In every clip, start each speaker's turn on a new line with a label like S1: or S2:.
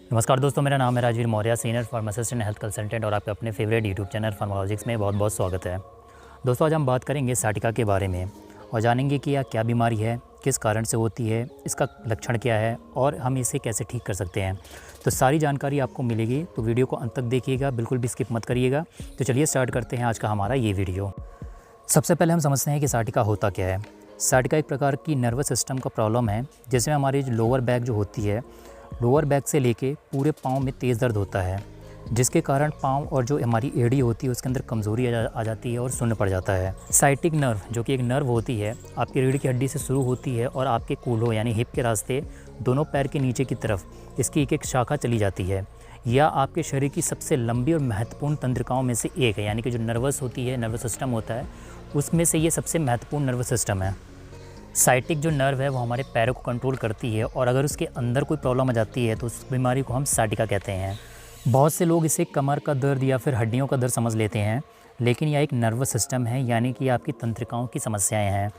S1: नमस्कार दोस्तों, मेरा नाम है Rajveer Maurya, senior pharmacist and health consultant और आपके अपने फेवरेट यूट्यूब चैनल फार्मालॉजिक्स में बहुत बहुत स्वागत है। दोस्तों, आज हम बात करेंगे साटिका के बारे में और जानेंगे कि यह क्या बीमारी है, किस कारण से होती है, इसका लक्षण क्या है और हम इसे कैसे ठीक कर सकते हैं। तो सारी जानकारी आपको मिलेगी, तो वीडियो को अंत तक देखिएगा, बिल्कुल भी स्किप मत करिएगा। तो चलिए स्टार्ट करते हैं आज का हमारा ये वीडियो। सबसे पहले हम समझते हैं कि साटिका होता क्या है। साटिका एक प्रकार की नर्वस सिस्टम का प्रॉब्लम है जिसमें हमारी जो लोअर बैक जो होती है, लोअर बैक से लेके पूरे पाँव में तेज़ दर्द होता है, जिसके कारण पाँव और जो हमारी एड़ी होती है उसके अंदर कमज़ोरी आ जाती है और शून्य पड़ जाता है। साइटिक नर्व जो कि एक नर्व होती है, आपकी रीढ़ की हड्डी से शुरू होती है और आपके कूल्हो यानी हिप के रास्ते दोनों पैर के नीचे की तरफ इसकी एक एक शाखा चली जाती है। यह आपके शरीर की सबसे लंबी और महत्वपूर्ण तंत्रिकाओं में से एक है, यानी कि जो नर्वस होती है, नर्वस सिस्टम होता है, उसमें से ये सबसे महत्वपूर्ण नर्वस सिस्टम है। साइटिक जो नर्व है वो हमारे पैरों को कंट्रोल करती है और अगर उसके अंदर कोई प्रॉब्लम आ जाती है तो उस बीमारी को हम साटिका कहते हैं। बहुत से लोग इसे कमर का दर्द या फिर हड्डियों का दर्द समझ लेते हैं, लेकिन यह एक नर्वस सिस्टम है, यानी कि आपकी तंत्रिकाओं की समस्याएं हैं।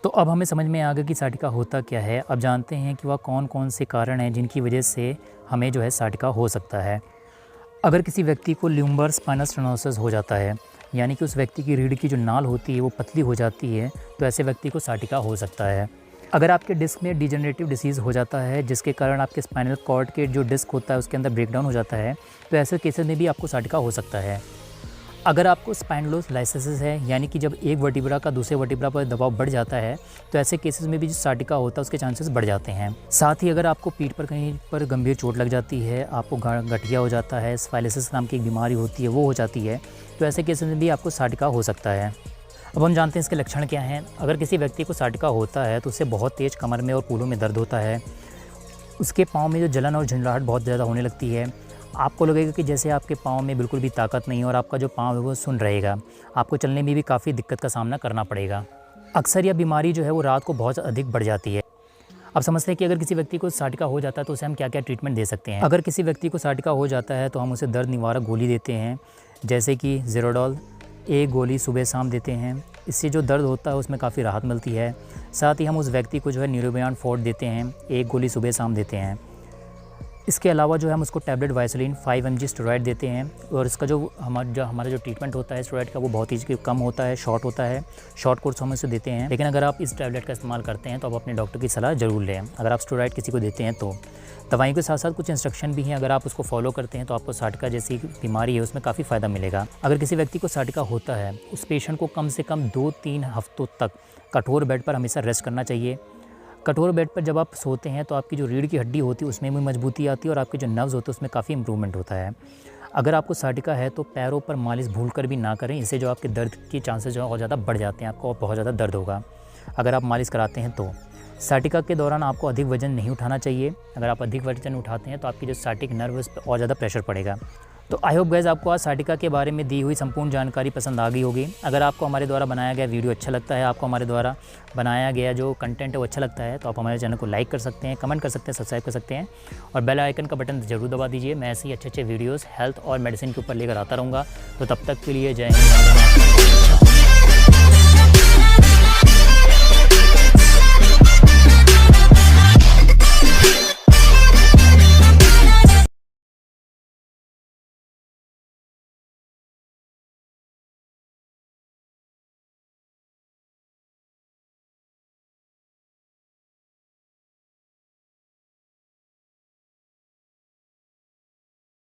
S1: तो अब हमें समझ में आ गया कि साटिका होता क्या है। अब जानते हैं कि वह कौन कौन से कारण हैं जिनकी वजह से हमें जो है साटिका हो सकता है। अगर किसी व्यक्ति को ल्यूम्बर स्पाइनस स्टेनोसिस हो जाता है, यानी कि उस व्यक्ति की रीढ़ की जो नाल होती है वो पतली हो जाती है, तो ऐसे व्यक्ति को साटिका हो सकता है। अगर आपके डिस्क में डिजेनरेटिव डिसीज़ हो जाता है, जिसके कारण आपके स्पाइनल कॉर्ड के जो डिस्क होता है उसके अंदर ब्रेकडाउन हो जाता है, तो ऐसे केसेस में भी आपको साटिका हो सकता है। अगर आपको स्पाइनोलाइसिस है, यानी कि जब एक वर्टिब्रा का दूसरे वर्टिब्रा पर दबाव बढ़ जाता है, तो ऐसे केसेस में भी जो साटिका होता है उसके चांसेस बढ़ जाते हैं। साथ ही अगर आपको पीठ पर कहीं पर गंभीर चोट लग जाती है, आपको गठिया हो जाता है, स्पाइलिसिस नाम की एक बीमारी होती है वो हो जाती है, तो ऐसे केसेस में भी आपको साटिका हो सकता है। अब हम जानते हैं इसके लक्षण क्या हैं। अगर किसी व्यक्ति को साटिका होता है तो उससे बहुत तेज़ कमर में और कूल्हों में दर्द होता है, उसके पाँव में जो जलन और झंझलाहट बहुत ज़्यादा होने लगती है, आपको लगेगा कि जैसे आपके पाँव में बिल्कुल भी ताकत नहीं है और आपका जो पाँव है वो सुन्न रहेगा, आपको चलने में भी काफ़ी दिक्कत का सामना करना पड़ेगा। अक्सर यह बीमारी जो है वो रात को बहुत अधिक बढ़ जाती है। अब समझते हैं कि अगर किसी व्यक्ति को साटिका हो जाता है तो उसे हम क्या क्या ट्रीटमेंट दे सकते हैं। अगर किसी व्यक्ति को साटिका हो जाता है तो हम उसे दर्द निवारक गोली देते हैं, जैसे कि ज़ेरोडॉल, एक गोली सुबह शाम देते हैं। इससे जो दर्द होता है उसमें काफ़ी राहत मिलती है। साथ ही हम उस व्यक्ति को जो है न्यूरोबियन 4 देते हैं, एक गोली सुबह शाम देते हैं। इसके अलावा जो है हम उसको टैबलेट वाइसलिन 5 mg स्टेरॉइड देते हैं और इसका जो हमारा जो ट्रीटमेंट होता है स्टेरॉइड का वो बहुत ही कम होता है, शॉर्ट होता है, शॉर्ट कोर्स हम इसे देते हैं। लेकिन अगर आप इस टैबलेट का इस्तेमाल करते हैं तो आप अपने डॉक्टर की सलाह ज़रूर लें। अगर आप स्टेरॉइड किसी को देते हैं तो दवाइयों के साथ साथ कुछ इंस्ट्रक्शन भी हैं, अगर आप उसको फॉलो करते हैं तो आपको साटिका जैसी बीमारी है उसमें काफ़ी फ़ायदा मिलेगा। अगर किसी व्यक्ति को साटिका होता है, उस पेशेंट को कम से कम 2-3 हफ्तों तक कठोर बेड पर हमेशा रेस्ट करना चाहिए। कठोर बेड पर जब आप सोते हैं तो आपकी जो रीढ़ की हड्डी होती है उसमें भी मजबूती आती है और आपके जो नर्व्स होते हैं उसमें काफ़ी इंप्रूवमेंट होता है। अगर आपको साटिका है तो पैरों पर मालिश भूल कर भी ना करें, इससे जो आपके दर्द के चांसेस जो है और ज़्यादा बढ़ जाते हैं, आपको बहुत ज़्यादा दर्द होगा अगर आप मालिश कराते हैं तो। साटिका के दौरान आपको अधिक वजन नहीं उठाना चाहिए। अगर आप अधिक वजन उठाते हैं तो आपकी जो साटिक नर्व उस पर और ज़्यादा प्रेशर पड़ेगा। तो आई होप गाइस आपको आज साटिका के बारे में दी हुई संपूर्ण जानकारी पसंद आ गई होगी। अगर आपको हमारे द्वारा बनाया गया वीडियो अच्छा लगता है, आपको हमारे द्वारा बनाया गया जो कंटेंट है वो अच्छा लगता है, तो आप हमारे चैनल को लाइक कर सकते हैं, कमेंट कर सकते हैं, सब्सक्राइब कर सकते हैं और बेल आइकन का बटन ज़रूर दबा दीजिए। मैं ऐसे ही अच्छे वीडियोज़ हेल्थ और मेडिसिन के ऊपर लेकर आता रहूँगा। तो तब तक के लिए जय हिंद।